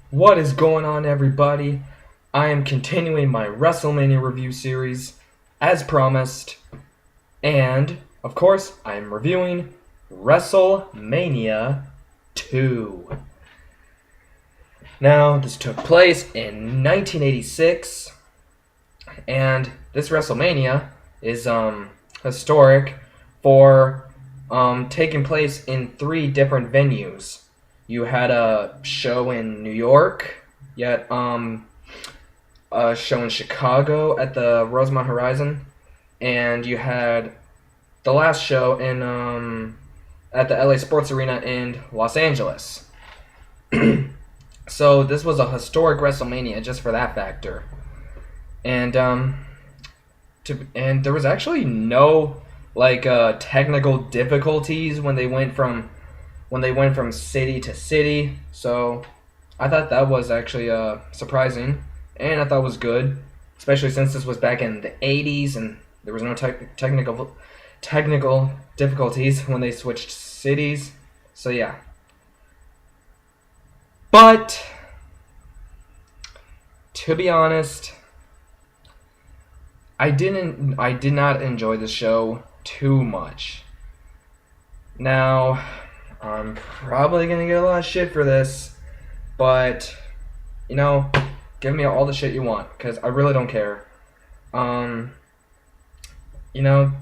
What is going on, everybody? I am continuing my WrestleMania review series, as promised, and, of course, I am reviewing WrestleMania 2. Now, this took place in 1986, and this WrestleMania is historic for taking place in 3 different venues. You had a show in New York, you had a show in Chicago at the Rosemont Horizon, and you had the last show in at the LA Sports Arena in Los Angeles. So this was a historic WrestleMania just for that factor. And there was actually no technical difficulties when they went from city to city, so I thought that was actually surprising, and I thought it was good, especially since this was back in the 80s and there was no technical difficulties when they switched cities, so yeah. But, to be honest, I did not enjoy the show too much. Now, I'm probably gonna get a lot of shit for this, but, give me all the shit you want, because I really don't care.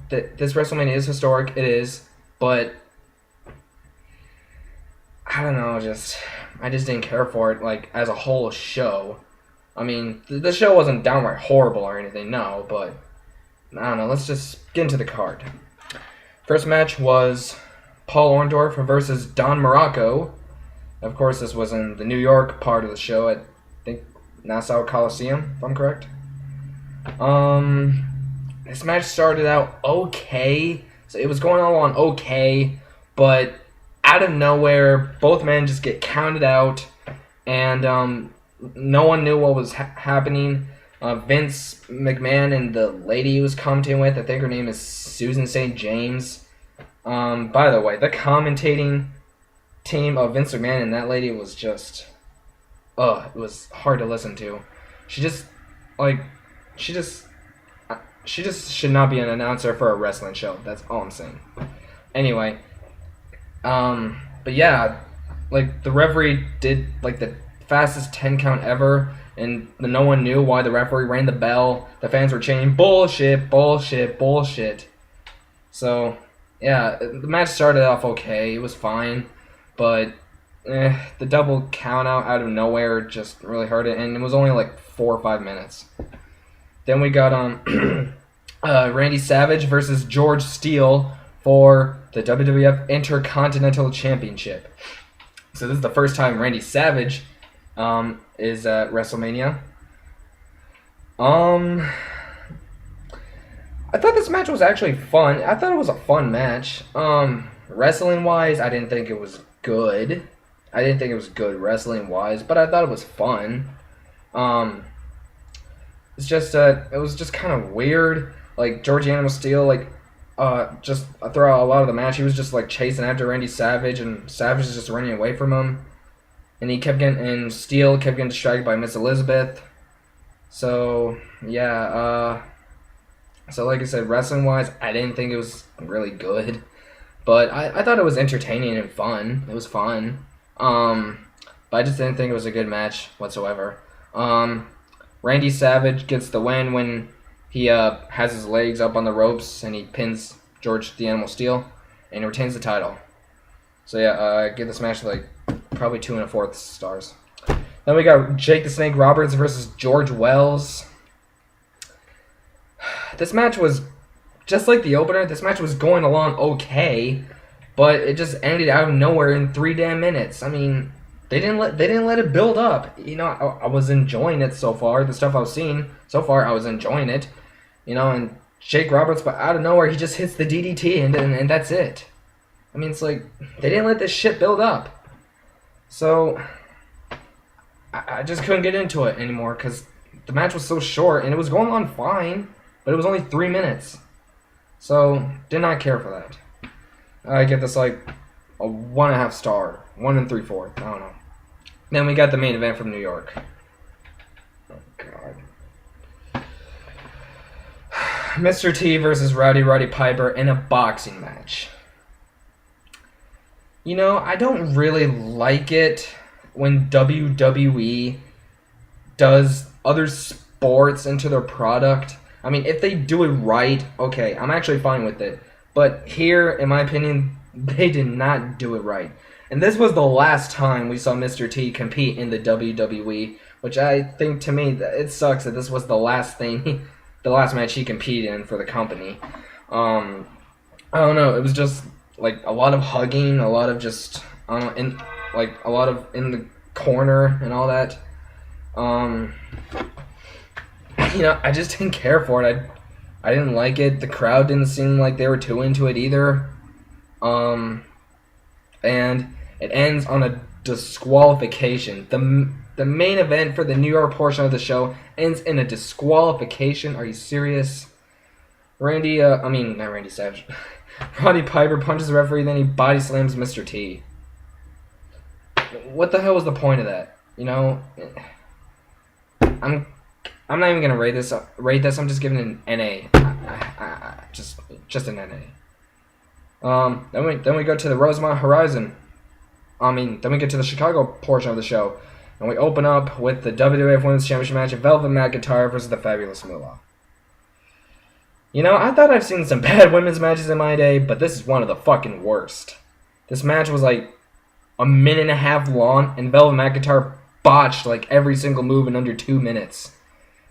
This WrestleMania is historic, it is, but, I don't know, I just didn't care for it, as a whole show. I mean, the show wasn't downright horrible or anything, no, but, I don't know, let's just get into the card. First match was Paul Orndorff versus Don Muraco. Of course, this was in the New York part of the show at, I think, Nassau Coliseum, if I'm correct. This match started out okay. So it was going along okay, but out of nowhere, both men just get counted out, and no one knew what was happening. Vince McMahon and the lady he was commentating with, I think her name is Susan St. James. By the way, the commentating team of Vince McMahon and that lady was just, it was hard to listen to. She just should not be an announcer for a wrestling show. That's all I'm saying. Anyway, but yeah, the referee did the fastest 10 count ever, and no one knew why the referee rang the bell. The fans were chanting bullshit, bullshit, bullshit. So yeah, the match started off okay. It was fine, but the double count out of nowhere just really hurt it, and it was only 4 or 5 minutes. Then we got Randy Savage versus George Steele for the WWF Intercontinental Championship. So this is the first time Randy Savage is at WrestleMania. I thought this match was actually fun. I thought it was a fun match. Wrestling-wise, I didn't think it was good. I didn't think it was good wrestling-wise, but I thought it was fun. It's just it was just kind of weird. George Animal Steele, just throughout a lot of the match, he was just chasing after Randy Savage, and Savage is just running away from him. And Steele kept getting distracted by Miss Elizabeth. So yeah, so like I said, wrestling-wise, I didn't think it was really good. But I thought it was entertaining and fun. It was fun. But I just didn't think it was a good match whatsoever. Randy Savage gets the win when he has his legs up on the ropes and he pins George the Animal Steele and he retains the title. So yeah, I give this match probably 2 1/4 stars. Then we got Jake the Snake Roberts versus George Wells. This match was just like the opener. This match was going along okay, but it just ended out of nowhere in 3 damn minutes. I mean, they didn't let it build up. I was enjoying it so far. The stuff I was seeing so far, I was enjoying it. And Jake Roberts, but out of nowhere, he just hits the DDT, and that's it. I mean, it's they didn't let this shit build up. So I just couldn't get into it anymore because the match was so short, and it was going on fine, but it was only 3 minutes. So, did not care for that. I give this a 1.5 star. 1 3/4. I don't know. Then we got the main event from New York. Oh, God. Mr. T versus Roddy Piper in a boxing match. You know, I don't really like it when WWE does other sports into their product. I mean, if they do it right, okay, I'm actually fine with it. But here, in my opinion, they did not do it right. And this was the last time we saw Mr. T compete in the WWE, which I think, to me, it sucks that this was the last match he competed in for the company. I don't know, it was just like a lot of hugging, a lot of just a lot of in the corner and all that. You know, I just didn't care for it. I didn't like it. The crowd didn't seem like they were too into it either. And it ends on a disqualification. The main event for the New York portion of the show ends in a disqualification. Are you serious? Not Randy Savage. Roddy Piper punches the referee, then he body slams Mr. T. What the hell was the point of that? You know, I'm not even gonna rate this. I'm just giving it an NA. Just an NA. Then we go to the Rosemont Horizon. Then we get to the Chicago portion of the show, and we open up with the WWF Women's Championship match of Velvet McIntyre versus the Fabulous Moolah. You know, I thought I've seen some bad women's matches in my day, but this is one of the fucking worst. This match was like a minute and a half long, and Velvet McIntyre botched like every single move in under 2 minutes.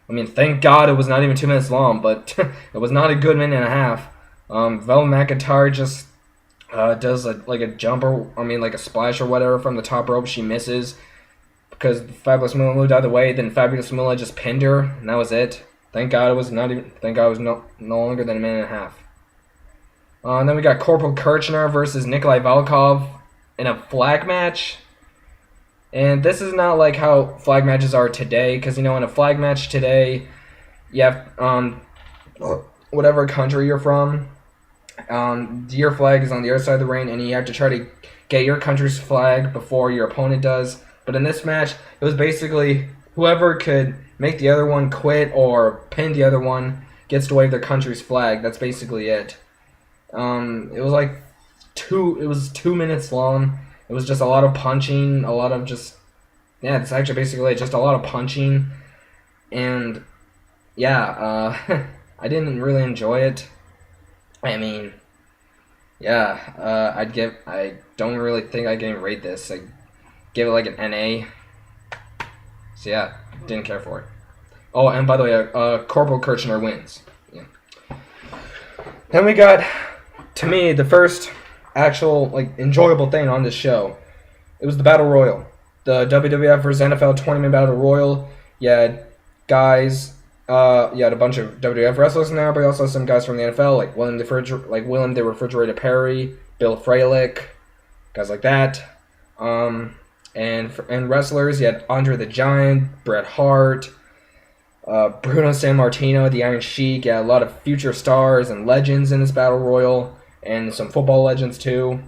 I mean, thank God it was not even 2 minutes long, but it was not a good minute and a half. Velvet McIntyre just does a jumper, like a splash or whatever from the top rope. She misses because Fabulous Moolah moved out of the way. Then Fabulous Moolah just pinned her, and that was it. Thank God it was no longer than a minute and a half. And then we got Corporal Kirchner versus Nikolai Volkoff in a flag match. And this is not like how flag matches are today, because, you know, in a flag match today, you have, whatever country you're from, your flag is on the other side of the ring, and you have to try to get your country's flag before your opponent does. But in this match, it was basically whoever could make the other one quit or pin the other one gets to wave their country's flag. That's basically it. It was 2 minutes long. It was just a lot of punching, it's actually basically just a lot of punching, and yeah, I didn't really enjoy it. I mean, yeah, I don't really think I can rate this. I give it like an NA. So yeah, didn't care for it. Oh, and by the way, Corporal Kirchner wins. Yeah. Then we got, to me, the first actual enjoyable thing on this show. It was the Battle Royal. The WWF versus NFL 20-man Battle Royal. You had guys, you had a bunch of WWF wrestlers in there, but also some guys from the NFL, like William the Refrigerator Perry, Bill Fralick, guys like that. And wrestlers, you had Andre the Giant, Bret Hart, Bruno Sammartino, the Iron Sheik. Yeah, a lot of future stars and legends in this Battle Royal, and some football legends too.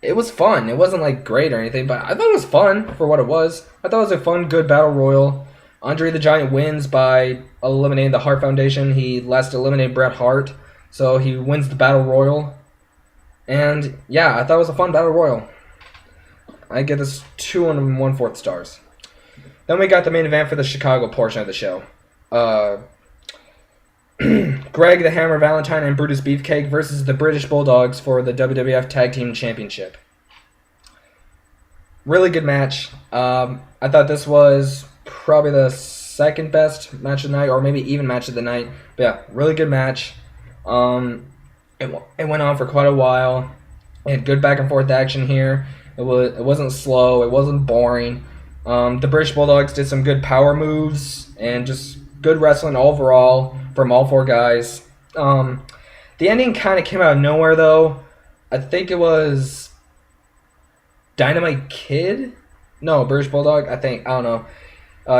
It was fun. It wasn't great or anything, but I thought it was fun for what it was. I thought it was a fun, good Battle Royal. Andre the Giant wins by eliminating the Hart Foundation. He last eliminated Bret Hart, so he wins the Battle Royal. And yeah, I thought it was a fun Battle Royal. I give this 2 1/4 stars. Then we got the main event for the Chicago portion of the show. Greg the Hammer Valentine and Brutus Beefcake versus the British Bulldogs for the WWF Tag Team Championship. Really good match. I thought this was probably the second best match of the night, or maybe even match of the night. But yeah, really good match. It went on for quite a while. It had good back and forth action here. It wasn't slow. It wasn't boring. The British Bulldogs did some good power moves and just good wrestling overall from all 4 guys. The ending kind of came out of nowhere, though. I think it was Dynamite Kid? No, British Bulldog? I don't know.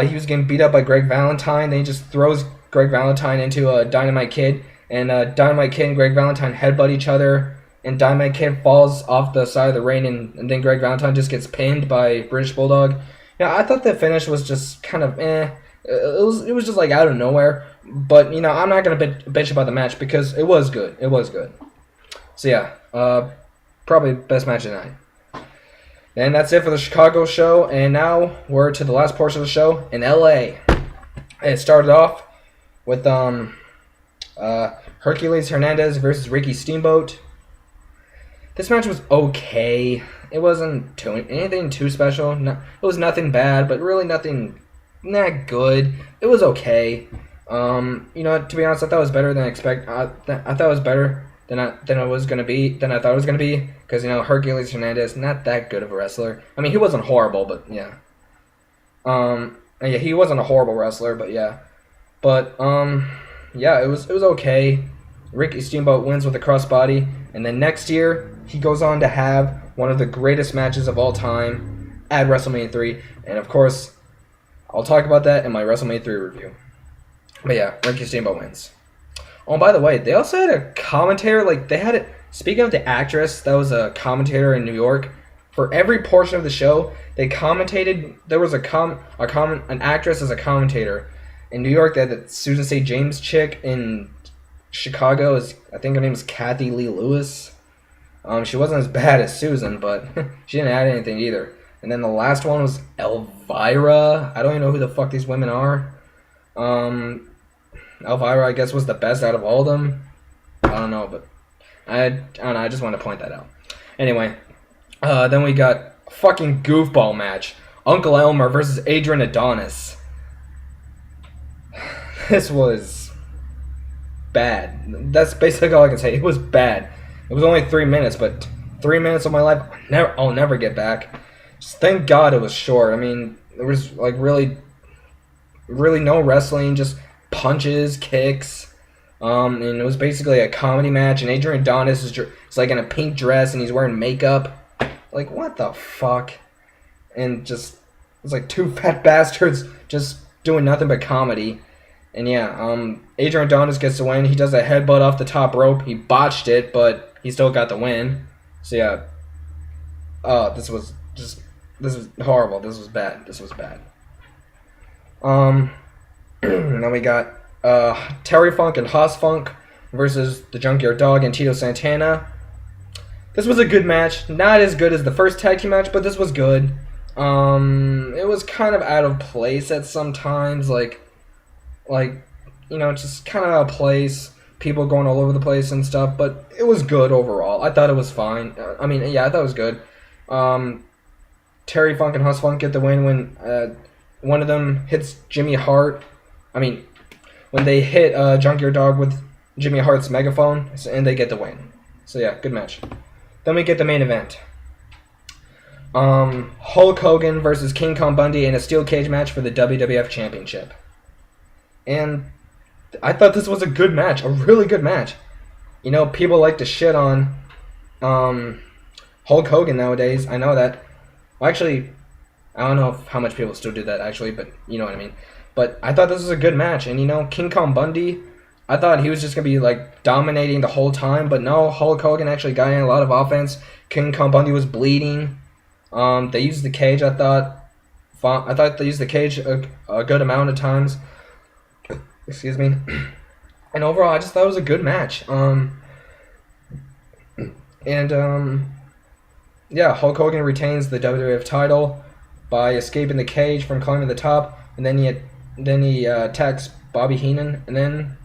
He was getting beat up by Greg Valentine. Then he just throws Greg Valentine into a Dynamite Kid. And Dynamite Kid and Greg Valentine headbutt each other. and Diamond Kid falls off the side of the ring, and then Greg Valentine just gets pinned by British Bulldog. Yeah, I thought the finish was just kind of eh. It was just like out of nowhere. But I'm not gonna bitch about the match because it was good. It was good. So yeah, probably best match of the night. And that's it for the Chicago show. And now we're to the last portion of the show in LA. It started off with Hercules Hernandez versus Ricky Steamboat. This match was okay. It wasn't anything too special. No, it was nothing bad, but really nothing that good. It was okay. To be honest, I thought it was better than I expected. I thought it was better than I thought it was gonna be. Because Hercules Hernandez, not that good of a wrestler. I mean, he wasn't horrible, but yeah. Yeah, he wasn't a horrible wrestler, but yeah. But yeah, it was okay. Ricky Steamboat wins with a crossbody, and then next year he goes on to have one of the greatest matches of all time at WrestleMania 3, and of course, I'll talk about that in my WrestleMania 3 review. But yeah, Ricky Steamboat wins. Oh, by the way, they also had a commentator. Speaking of the actress that was a commentator in New York, for every portion of the show, they commentated. There was an actress as a commentator. In New York, they had the Susan St. James chick. In Chicago, I think her name is Kathy Lee Lewis. She wasn't as bad as Susan, but she didn't add anything either. And then the last one was Elvira. I don't even know who the fuck these women are. Elvira, I guess, was the best out of all of them. I don't know, but I don't know. I just want to point that out. Anyway, then we got a fucking goofball match. Uncle Elmer versus Adrian Adonis. This was bad. That's basically all I can say. It was bad. It was only 3 minutes, but 3 minutes of my life I'll never get back. Just thank God it was short. I mean, there was really no wrestling, just punches, kicks. And it was basically a comedy match. And Adrian Adonis is like in a pink dress and he's wearing makeup. Like, what the fuck? And just it's like two fat bastards just doing nothing but comedy. And yeah, Adrian Adonis gets the win. He does a headbutt off the top rope. He botched it, but he still got the win. So yeah, this was horrible. This was bad. Then we got Terry Funk and Haas Funk versus the Junkyard Dog and Tito Santana. This was a good match. Not as good as the first tag team match, but this was good. It was kind of out of place at some times, just kind of out of place. People going all over the place and stuff, but it was good overall. I thought it was fine. I thought it was good. Terry Funk and Haas Funk get the win when one of them hits Jimmy Hart. When they hit Junkyard Dog with Jimmy Hart's megaphone, and they get the win. So yeah, good match. Then we get the main event. Hulk Hogan versus King Kong Bundy in a steel cage match for the WWF Championship. And I thought this was a good match, a really good match. People like to shit on Hulk Hogan nowadays. I know that. Well, actually, I don't know how much people still do that, actually, but you know what I mean. But I thought this was a good match. And, King Kong Bundy, I thought he was just going to be, dominating the whole time. But no, Hulk Hogan actually got in a lot of offense. King Kong Bundy was bleeding. They used the cage, I thought. They used the cage a good amount of times. Excuse me. And overall, I just thought it was a good match. Yeah, Hulk Hogan retains the WWF title by escaping the cage from climbing the top, and then he attacks Bobby Heenan, and then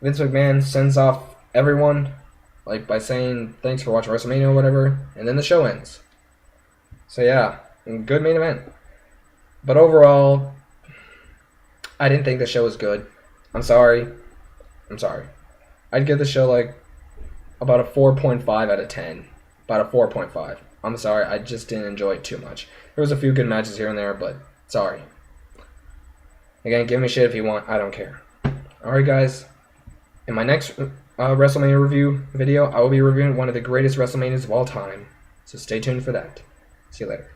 Vince McMahon sends off everyone, by saying thanks for watching WrestleMania or whatever, and then the show ends. So yeah, good main event. But overall, I didn't think the show was good. I'm sorry. I'd give the show about a 4.5 out of 10. About a 4.5. I'm sorry, I just didn't enjoy it too much. There was a few good matches here and there, but sorry. Again, give me shit if you want. I don't care. Alright guys, in my next WrestleMania review video, I will be reviewing one of the greatest WrestleManias of all time. So stay tuned for that. See you later.